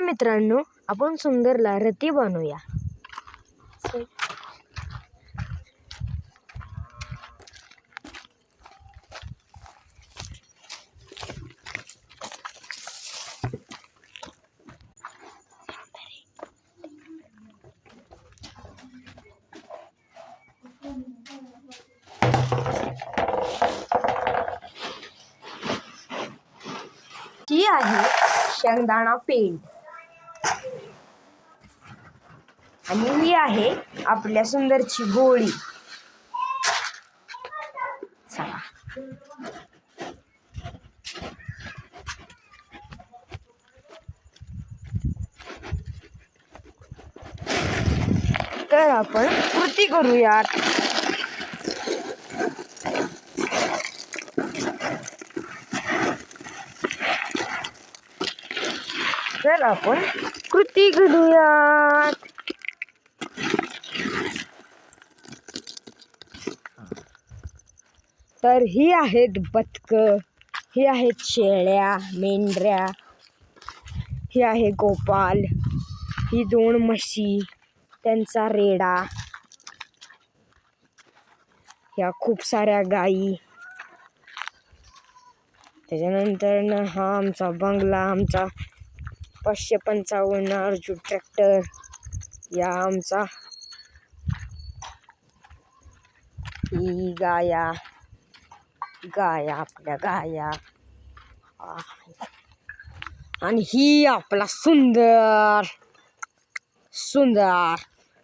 मित्रांनो, आपण सुंदरला रती बनवूया. ही आहे शेंगदाणा पेंड आणि ही आहे आपल्या सुंदरची गोळी. चला तर आपण कृती करूयात. तर आपण कृती घडूयात. तर ही आहेत बदकं, ही आहेत शेळ्या, मेंढऱ्या, ही आहे गोपाल, ही 2 म्हशी, त्यांचा रेडा, ह्या खूप साऱ्या गाई. त्याच्यानंतर हा आमचा बंगला, आमचा 555 अर्जुन ट्रॅक्टर, या आमचा ही गाया आपल्या गाया, आणि ही आपला सुंदर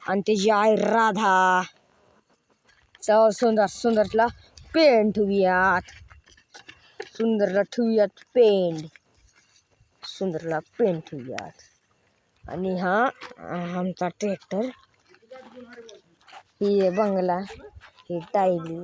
आणि त्याची आई राधा. चल सुंदरला पेंड ठेवूयात, सुंदरला पेंड ठेवूयात. आणि हा आमचा ट्रॅक्टर, ही बंगला, ही टायली.